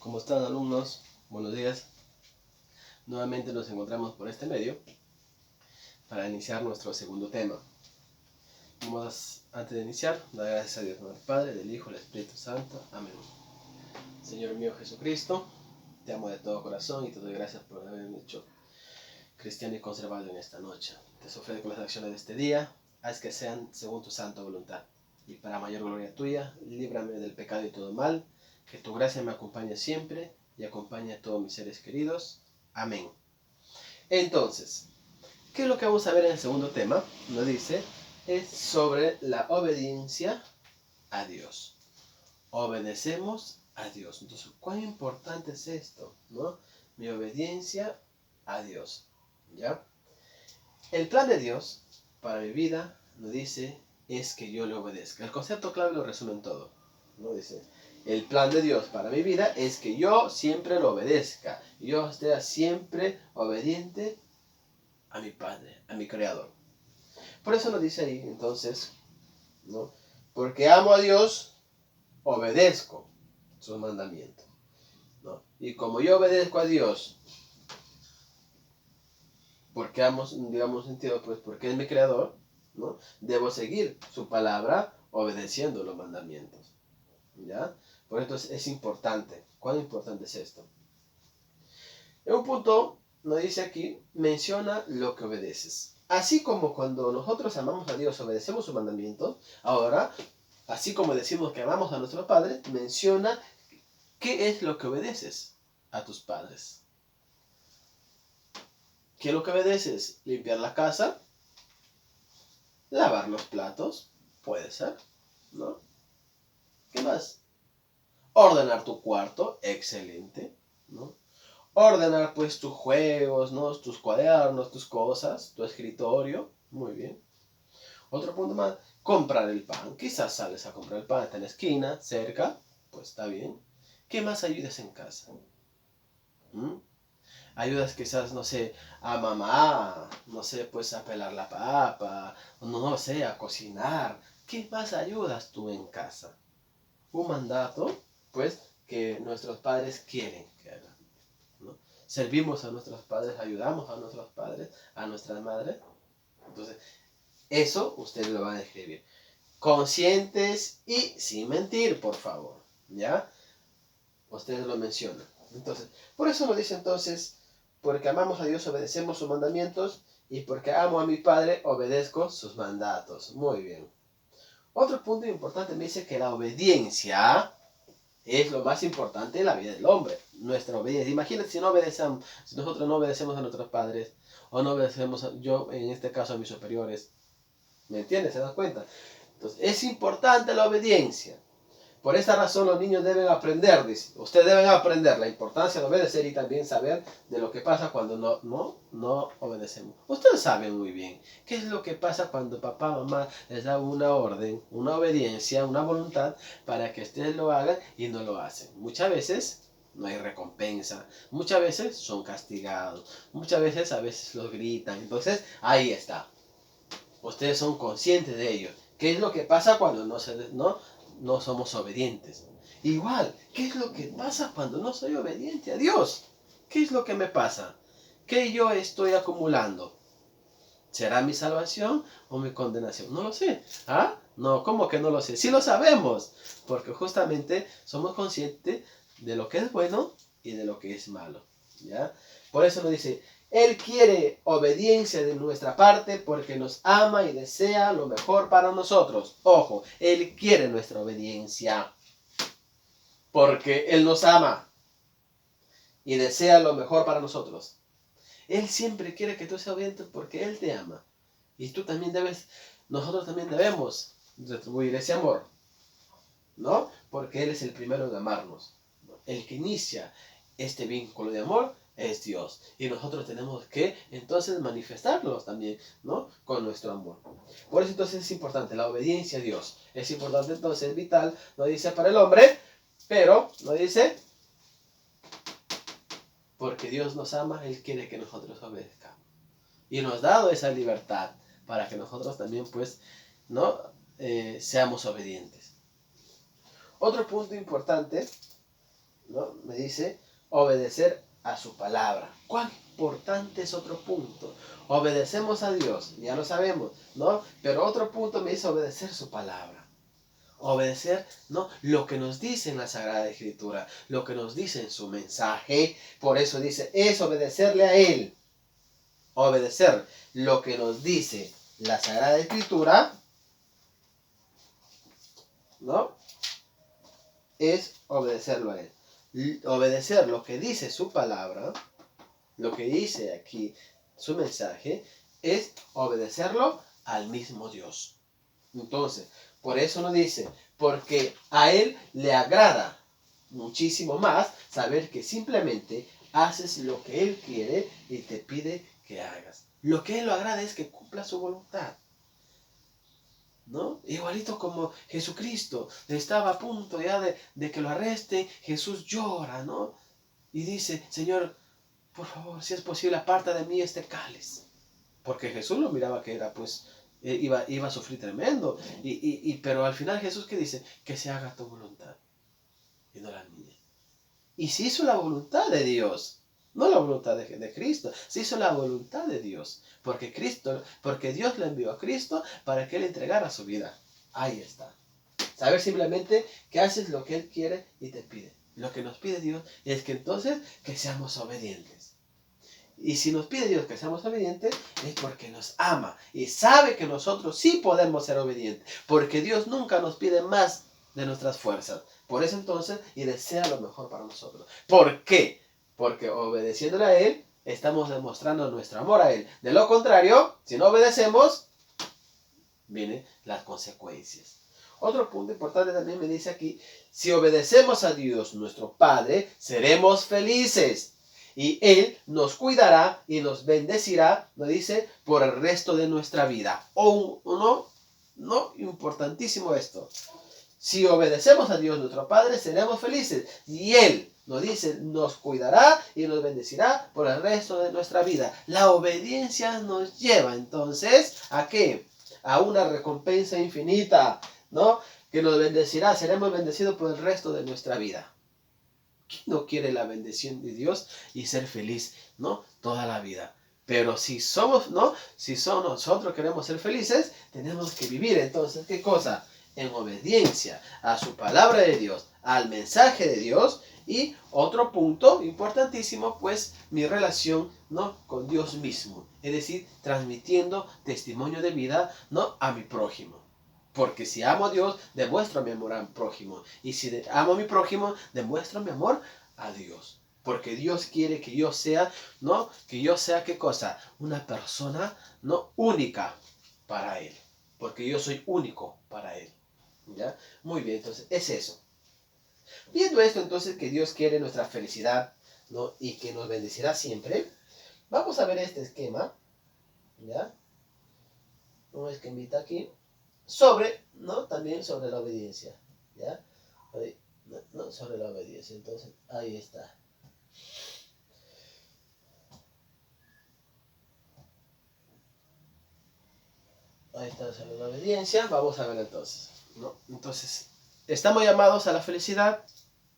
¿Cómo están, alumnos? Buenos días. Nuevamente nos encontramos por este medio para iniciar nuestro segundo tema. Antes de iniciar, dar gracias a Dios, al Padre, del Hijo, del Espíritu Santo. Amén. Señor mío Jesucristo, te amo de todo corazón y te doy gracias por haberme hecho cristiano y conservado en esta noche. Te ofrezco las acciones de este día, haz que sean según tu santa voluntad. Y para mayor gloria tuya, líbrame del pecado y todo mal, que tu gracia me acompañe siempre y acompañe a todos mis seres queridos. Amén. Entonces, ¿qué es lo que vamos a ver en el segundo tema? Nos dice, es sobre la obediencia a Dios. Obedecemos a Dios. Entonces, ¿cuán importante es esto? ¿No? Mi obediencia a Dios. ¿Ya? El plan de Dios para mi vida, nos dice, es que yo le obedezca. El concepto clave lo resume en todo. ¿No? Dice, el plan de Dios para mi vida es que yo siempre lo obedezca. Yo esté siempre obediente a mi Padre, a mi Creador. Por eso nos dice ahí, entonces, ¿no? Porque amo a Dios, obedezco sus mandamientos, ¿no? Y como yo obedezco a Dios, porque amo, digamos, sentido, pues porque es mi Creador, ¿no? Debo seguir su palabra obedeciendo los mandamientos, ¿ya? Por eso es importante. ¿Cuán importante es esto? En un punto, nos dice aquí, menciona lo que obedeces. Así como cuando nosotros amamos a Dios, obedecemos sus mandamientos, ahora, así como decimos que amamos a nuestros padres, menciona qué es lo que obedeces a tus padres. ¿Qué es lo que obedeces? Limpiar la casa, lavar los platos, puede ser, ¿no? ¿Qué más? Ordenar tu cuarto, excelente, ¿no? Ordenar pues tus juegos, ¿no? Tus cuadernos, tus cosas, tu escritorio, muy bien. Otro punto más, comprar el pan. Quizás sales a comprar el pan, está en la esquina, cerca, pues está bien. ¿Qué más ayudas en casa? Ayudas quizás, no sé, a mamá, no sé, pues a pelar la papa, no sé, a cocinar. ¿Qué más ayudas tú en casa? Un mandato, pues, que nuestros padres quieren que hagan, ¿no? Servimos a nuestros padres, ayudamos a nuestros padres, a nuestras madres. Entonces, eso usted lo va a describir. Conscientes y sin mentir, por favor, ¿ya? Ustedes lo mencionan. Entonces, por eso nos dice entonces, porque amamos a Dios, obedecemos sus mandamientos, y porque amo a mi Padre, obedezco sus mandatos. Muy bien. Otro punto importante me dice que la obediencia es lo más importante en la vida del hombre. Nuestra obediencia. Imagínate si nosotros no obedecemos a nuestros padres, o no obedecemos, yo en este caso a mis superiores. ¿Me entiendes? ¿Se das cuenta? Entonces, es importante la obediencia. Por esta razón los niños deben aprender, dice. Ustedes deben aprender la importancia de obedecer y también saber de lo que pasa cuando no obedecemos. Ustedes saben muy bien qué es lo que pasa cuando papá o mamá les da una orden, una obediencia, una voluntad para que ustedes lo hagan y no lo hacen. Muchas veces no hay recompensa, muchas veces son castigados, muchas veces a veces los gritan. Entonces ahí está. Ustedes son conscientes de ello. ¿Qué es lo que pasa cuando no somos obedientes? Igual, ¿qué es lo que pasa cuando no soy obediente a Dios? ¿Qué es lo que me pasa? ¿Qué yo estoy acumulando? ¿Será mi salvación o mi condenación? No lo sé. ¿Ah? No, ¿cómo que no lo sé? Sí lo sabemos, porque justamente somos conscientes de lo que es bueno y de lo que es malo, ¿ya? Por eso nos dice, Él quiere obediencia de nuestra parte porque nos ama y desea lo mejor para nosotros. Ojo, Él quiere nuestra obediencia porque Él nos ama y desea lo mejor para nosotros. Él siempre quiere que tú seas obediente porque Él te ama. Y nosotros también debemos retribuir ese amor, ¿no? Porque Él es el primero en amarnos. El que inicia este vínculo de amor es Dios. Y nosotros tenemos que entonces manifestarlo también, ¿no? Con nuestro amor. Por eso entonces es importante la obediencia a Dios. Es importante entonces, es vital, no dice para el hombre, pero no dice porque Dios nos ama, Él quiere que nosotros obedezcamos. Y nos ha dado esa libertad para que nosotros también, pues, ¿no? Seamos obedientes. Otro punto importante ¿no? Me dice obedecer a su palabra. ¿Cuán importante es otro punto? Obedecemos a Dios, ya lo sabemos, ¿no? Pero otro punto me dice obedecer su palabra. Obedecer, ¿no? Lo que nos dice en la Sagrada Escritura, lo que nos dice en su mensaje. Por eso dice, es obedecerle a Él. Obedecer lo que nos dice la Sagrada Escritura, ¿no? Es obedecerlo a Él. Obedecer lo que dice su palabra, lo que dice aquí su mensaje, es obedecerlo al mismo Dios. Entonces, por eso nos dice, porque a Él le agrada muchísimo más saber que simplemente haces lo que Él quiere y te pide que hagas. Lo que Él lo agrada es que cumpla su voluntad, ¿no? Igualito como Jesucristo estaba a punto ya de que lo arresten, Jesús llora, ¿no? Y dice, Señor, por favor, si es posible, aparta de mí este cáliz. Porque Jesús lo miraba que era, pues, iba a sufrir tremendo. Pero al final Jesús, ¿qué dice? Que se haga tu voluntad y no la mía. Y se hizo la voluntad de Dios, no la voluntad de Cristo, se hizo la voluntad de Dios. Porque Dios le envió a Cristo para que Él entregara su vida. Ahí está. Saber simplemente que haces lo que Él quiere y te pide. Lo que nos pide Dios es que entonces que seamos obedientes. Y si nos pide Dios que seamos obedientes, es porque nos ama y sabe que nosotros sí podemos ser obedientes. Porque Dios nunca nos pide más de nuestras fuerzas. Por eso entonces, y desea lo mejor para nosotros. ¿Por qué? Porque obedeciéndole a Él, estamos demostrando nuestro amor a Él. De lo contrario, si no obedecemos, vienen las consecuencias. Otro punto importante también me dice aquí, si obedecemos a Dios, nuestro Padre, seremos felices. Y Él nos cuidará y nos bendecirá, nos dice, por el resto de nuestra vida. No, importantísimo esto. Si obedecemos a Dios, nuestro Padre, seremos felices. Y Él nos dice, nos cuidará y nos bendecirá por el resto de nuestra vida. La obediencia nos lleva entonces, ¿a qué? A una recompensa infinita, ¿no? Que nos bendecirá, seremos bendecidos por el resto de nuestra vida. ¿Quién no quiere la bendición de Dios y ser feliz, ¿no? Toda la vida. Pero si somos, ¿no? Si somos nosotros queremos ser felices, tenemos que vivir entonces, ¿qué cosa? En obediencia a su palabra de Dios, al mensaje de Dios. Y otro punto importantísimo, pues mi relación, ¿no? Con Dios mismo. Es decir, transmitiendo testimonio de vida, ¿no? A mi prójimo. Porque si amo a Dios, demuestro mi amor al prójimo. Y si amo a mi prójimo, demuestro mi amor a Dios. Porque Dios quiere que yo sea, ¿no? Que yo sea, ¿qué cosa? Una persona, ¿no? Única para Él. Porque yo soy único para Él. ¿Ya? Muy bien, entonces es eso. Viendo esto, entonces, que Dios quiere nuestra felicidad, ¿no? Y que nos bendecirá siempre. Vamos a ver este esquema. ¿Ya? Un esquemita aquí. También sobre la obediencia, ¿ya? No, sobre la obediencia, entonces, ahí está. Ahí está sobre la obediencia, vamos a ver entonces, ¿no? Entonces, estamos llamados a la felicidad,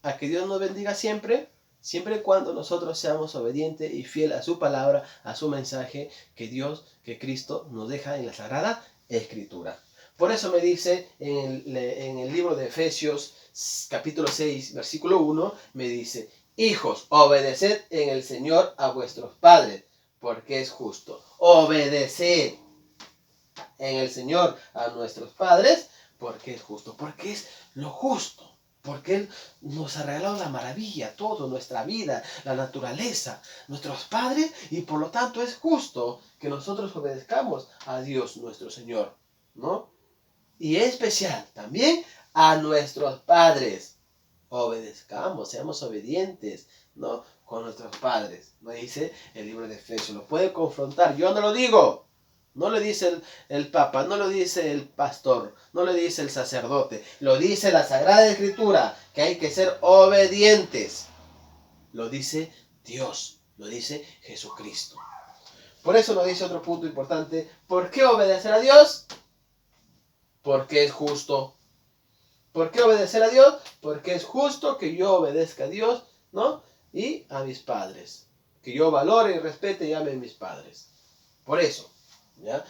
a que Dios nos bendiga siempre, siempre y cuando nosotros seamos obedientes y fieles a su palabra, a su mensaje que Dios, que Cristo nos deja en la Sagrada Escritura. Por eso me dice en el libro de Efesios, capítulo 6, versículo 1, me dice, hijos, obedeced en el Señor a vuestros padres, porque es justo. Obedeced en el Señor a nuestros padres, porque es justo, porque es lo justo. Porque Él nos ha regalado la maravilla, todo, nuestra vida, la naturaleza, nuestros padres, y por lo tanto es justo que nosotros obedezcamos a Dios nuestro Señor, ¿no? Y es especial también a nuestros padres. Obedezcamos, seamos obedientes, ¿no? Con nuestros padres. ¿No dice el libro de Efesios? Lo puede confrontar, yo no lo digo. No lo dice el Papa, no lo dice el pastor, no lo dice el sacerdote. Lo dice la Sagrada Escritura, que hay que ser obedientes. Lo dice Dios, lo dice Jesucristo. Por eso nos dice otro punto importante. ¿Por qué obedecer a Dios? Porque es justo. ¿Por qué obedecer a Dios? Porque es justo que yo obedezca a Dios, ¿no? Y a mis padres. Que yo valore y respete y ame a mis padres. Por eso, ¿ya?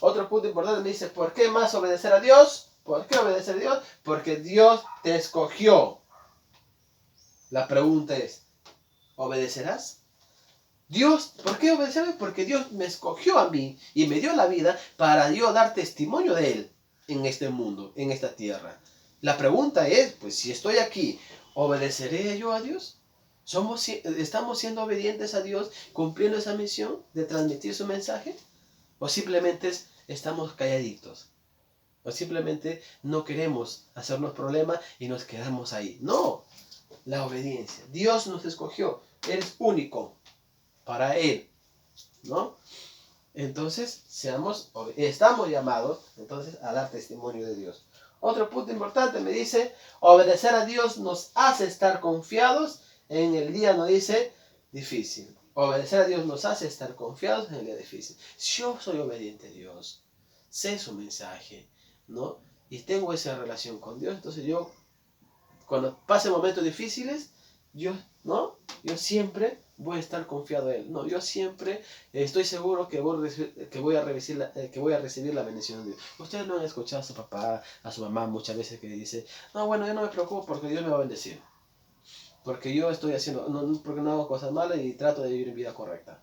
Otro punto importante me dice, ¿por qué más obedecer a Dios? ¿Por qué obedecer a Dios? Porque Dios te escogió. La pregunta es, ¿obedecerás? Dios, ¿por qué obedecer? Porque Dios me escogió a mí y me dio la vida para yo dar testimonio de Él en este mundo, en esta tierra. La pregunta es, pues si estoy aquí, ¿obedeceré yo a Dios? ¿Estamos siendo obedientes a Dios cumpliendo esa misión de transmitir su mensaje? ¿O simplemente estamos calladitos? ¿O simplemente no queremos hacernos problema y nos quedamos ahí? No, la obediencia. Dios nos escogió, eres único para Él, ¿no? Entonces, estamos llamados entonces a dar testimonio de Dios. Otro punto importante me dice, obedecer a Dios nos hace estar confiados en el día, no dice, difícil. Obedecer a Dios nos hace estar confiados en el día difícil. Si yo soy obediente a Dios, sé su mensaje, ¿no? Y tengo esa relación con Dios, entonces yo, cuando pase momentos difíciles, ¿no? Yo siempre voy a estar confiado en Él. No, yo siempre estoy seguro que voy a recibir la bendición de Dios. Ustedes no han escuchado a su papá, a su mamá muchas veces que dice, no, bueno, yo no me preocupo porque Dios me va a bendecir. Porque yo estoy haciendo, porque no hago cosas malas y trato de vivir vida correcta.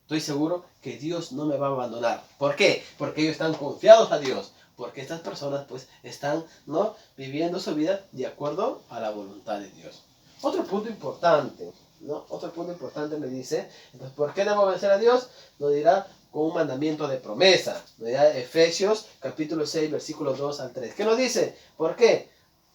Estoy seguro que Dios no me va a abandonar. ¿Por qué? Porque ellos están confiados a Dios. Porque estas personas pues están, ¿no?, viviendo su vida de acuerdo a la voluntad de Dios. Otro punto importante, ¿no? Otro punto importante me dice, entonces, ¿por qué debo obedecer a Dios? Nos dirá con un mandamiento de promesa. Nos dirá Efesios capítulo 6, versículos 2 al 3. ¿Qué nos dice? ¿Por qué?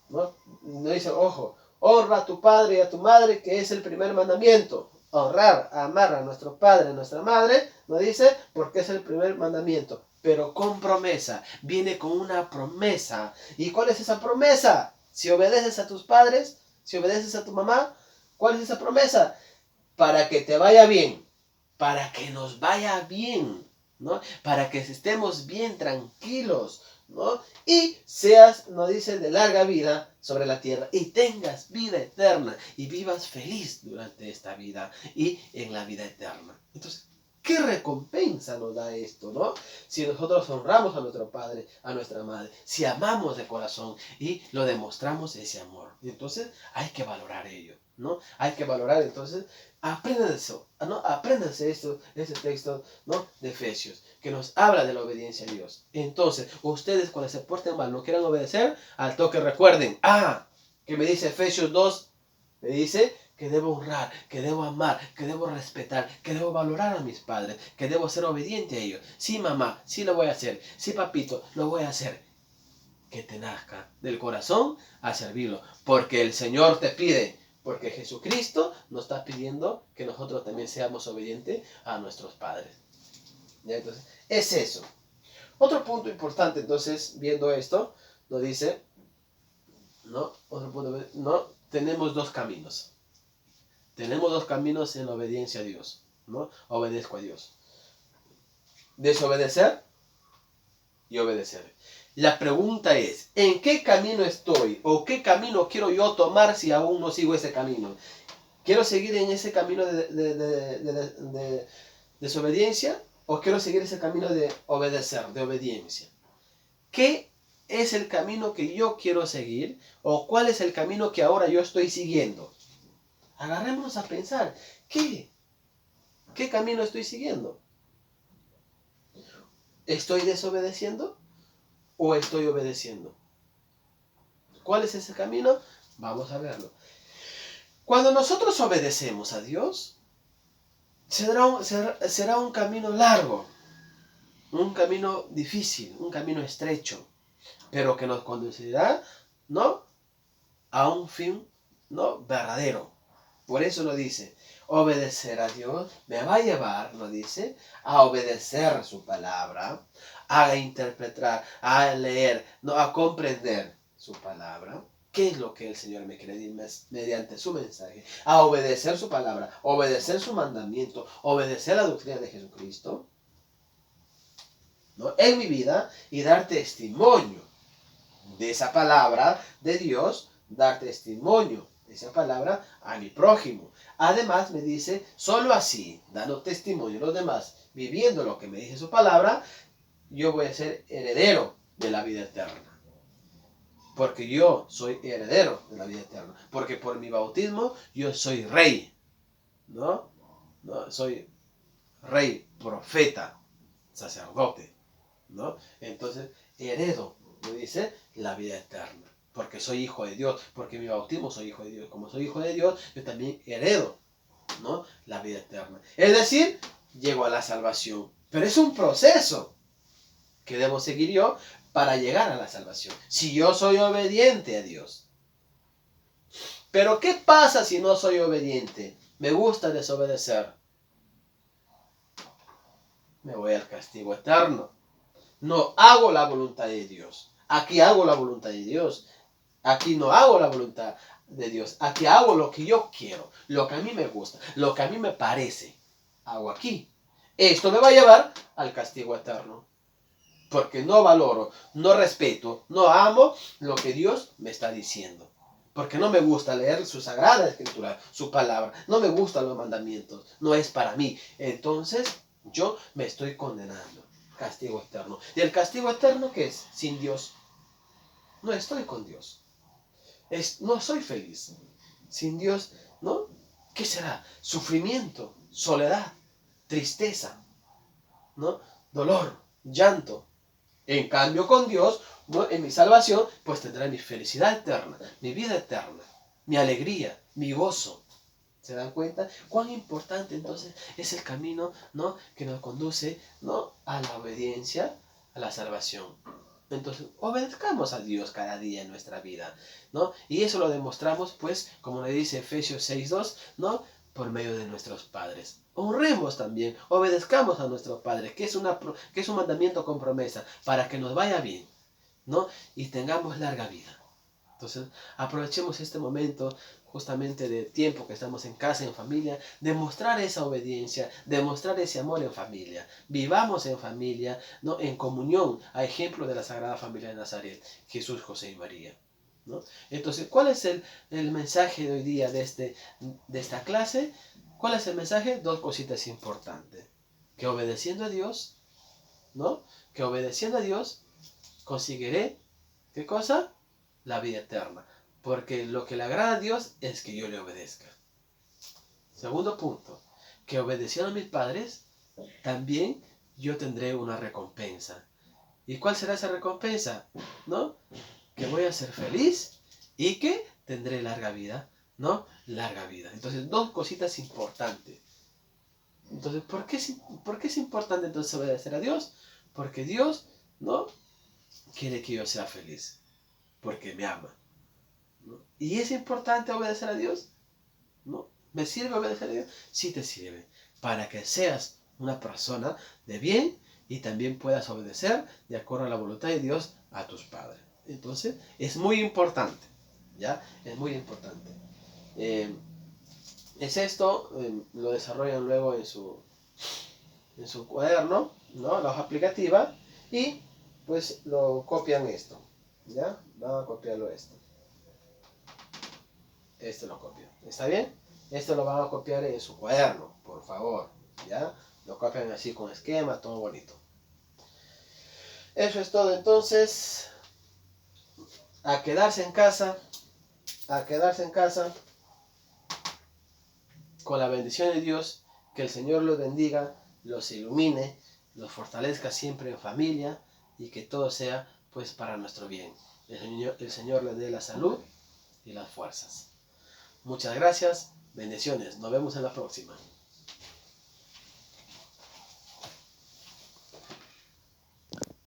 Nos dice, ojo, honra a tu padre y a tu madre, que es el primer mandamiento. Honrar, amar a nuestro padre, a nuestra madre, nos dice, porque es el primer mandamiento. Pero con promesa, viene con una promesa. ¿Y cuál es esa promesa? Si obedeces a tus padres, si obedeces a tu mamá, ¿cuál es esa promesa? Para que te vaya bien, para que nos vaya bien, ¿no? Para que estemos bien tranquilos, ¿no? Y seas, nos dice, de larga vida sobre la tierra y tengas vida eterna y vivas feliz durante esta vida y en la vida eterna. Entonces, ¿qué recompensa nos da esto, no? Si nosotros honramos a nuestro padre, a nuestra madre, si amamos de corazón y lo demostramos ese amor. Y entonces hay que valorar ello, ¿no? Hay que valorar, entonces, aprendan eso, ¿no? Apréndanse este texto, ¿no?, de Efesios, que nos habla de la obediencia a Dios. Entonces, ustedes cuando se porten mal, no quieran obedecer, al toque recuerden, que me dice Efesios 2, me dice que debo honrar, que debo amar, que debo respetar, que debo valorar a mis padres, que debo ser obediente a ellos. Sí, mamá, sí lo voy a hacer. Sí, papito, lo voy a hacer. Que te nazca del corazón a servirlo, porque el Señor te pide, porque Jesucristo nos está pidiendo que nosotros también seamos obedientes a nuestros padres. ¿Ya? Entonces, es eso. Otro punto importante, entonces, viendo esto, nos dice, ¿no? Otro punto, ¿no? Tenemos dos caminos. Tenemos dos caminos en la obediencia a Dios, ¿no? Obedezco a Dios. Desobedecer y obedecer. La pregunta es, ¿en qué camino estoy? ¿O qué camino quiero yo tomar si aún no sigo ese camino? ¿Quiero seguir en ese camino de desobediencia? ¿O quiero seguir ese camino de obedecer, de obediencia? ¿Qué es el camino que yo quiero seguir? ¿O cuál es el camino que ahora yo estoy siguiendo? Agarrémonos a pensar, ¿qué camino estoy siguiendo? ¿Estoy desobedeciendo o estoy obedeciendo? ¿Cuál es ese camino? Vamos a verlo. Cuando nosotros obedecemos a Dios, será un camino largo, un camino difícil, un camino estrecho, pero que nos conducirá, ¿no?, a un fin, ¿no?, verdadero. Por eso lo dice, obedecer a Dios me va a llevar, lo dice, a obedecer su palabra, a interpretar, a leer, no, a comprender su palabra. ¿Qué es lo que el Señor me quiere decir mediante su mensaje? A obedecer su palabra, obedecer su mandamiento, obedecer la doctrina de Jesucristo, ¿no?, en mi vida y dar testimonio de esa palabra de Dios, dar testimonio de esa palabra a mi prójimo. Además me dice, solo así, dando testimonio a los demás, viviendo lo que me dice su palabra, yo voy a ser heredero de la vida eterna. Porque yo soy heredero de la vida eterna. Porque por mi bautismo yo soy rey. ¿No? ¿No? Soy rey, profeta, sacerdote. ¿No? Entonces, heredo, me dice, la vida eterna. Porque soy hijo de Dios. Porque mi bautismo soy hijo de Dios. Como soy hijo de Dios, yo también heredo, ¿no?, la vida eterna. Es decir, llego a la salvación. Pero es un proceso que debo seguir yo para llegar a la salvación. Si yo soy obediente a Dios. Pero ¿qué pasa si no soy obediente? Me gusta desobedecer. Me voy al castigo eterno. No hago la voluntad de Dios. Aquí hago la voluntad de Dios. Aquí no hago la voluntad de Dios. Aquí hago lo que yo quiero. Lo que a mí me gusta. Lo que a mí me parece. Hago aquí. Esto me va a llevar al castigo eterno. Porque no valoro, no respeto, no amo lo que Dios me está diciendo. Porque no me gusta leer su sagrada escritura, su palabra. No me gustan los mandamientos. No es para mí. Entonces yo me estoy condenando. Castigo eterno. ¿Y el castigo eterno qué es? Sin Dios. No estoy con Dios. No soy feliz. Sin Dios, ¿no? ¿Qué será? Sufrimiento, soledad, tristeza, ¿no? Dolor, llanto. En cambio con Dios, ¿no?, en mi salvación, pues tendré mi felicidad eterna, mi vida eterna, mi alegría, mi gozo. ¿Se dan cuenta? Cuán importante entonces es el camino, ¿no?, que nos conduce, ¿no?, a la obediencia, a la salvación. Entonces, obedezcamos a Dios cada día en nuestra vida, ¿no? Y eso lo demostramos, pues, como le dice Efesios 6:2, ¿no?, por medio de nuestros padres. Honremos también, obedezcamos a nuestros padres, que es un mandamiento con promesa, para que nos vaya bien, ¿no?, y tengamos larga vida. Entonces, aprovechemos este momento justamente de tiempo que estamos en casa, en familia, demostrar esa obediencia, demostrar ese amor en familia. Vivamos en familia, ¿no?, en comunión, a ejemplo de la Sagrada Familia de Nazaret, Jesús, José y María, ¿no? Entonces, ¿cuál es el mensaje de hoy día de esta clase? ¿Cuál es el mensaje? Dos cositas importantes. Que obedeciendo a Dios, ¿no?, que obedeciendo a Dios conseguiré, ¿qué cosa? La vida eterna. Porque lo que le agrada a Dios es que yo le obedezca. Segundo punto, que obedeciendo a mis padres, también yo tendré una recompensa. ¿Y cuál será esa recompensa? ¿No? Que voy a ser feliz y que tendré larga vida, ¿no? Larga vida. Entonces, dos cositas importantes. Entonces, ¿por qué es importante entonces obedecer a Dios? Porque Dios, ¿no?, quiere que yo sea feliz. Porque me ama, ¿no? ¿Y es importante obedecer a Dios? ¿No? ¿Me sirve obedecer a Dios? Sí te sirve. Para que seas una persona de bien y también puedas obedecer de acuerdo a la voluntad de Dios a tus padres. Entonces, es muy importante. ¿Ya? Es muy importante. Es esto, lo desarrollan luego en su cuaderno, ¿no?, la hoja aplicativa, y pues lo copian esto. ¿Ya? Van a copiarlo esto. Este lo copio. ¿Está bien? Esto lo van a copiar en su cuaderno, por favor. ¿Ya? Lo copian así con esquema, todo bonito. Eso es todo entonces. A quedarse en casa. A quedarse en casa. Con la bendición de Dios. Que el Señor los bendiga, los ilumine, los fortalezca siempre en familia. Y que todo sea pues para nuestro bien. El Señor les dé la salud y las fuerzas. Muchas gracias, bendiciones, nos vemos en la próxima.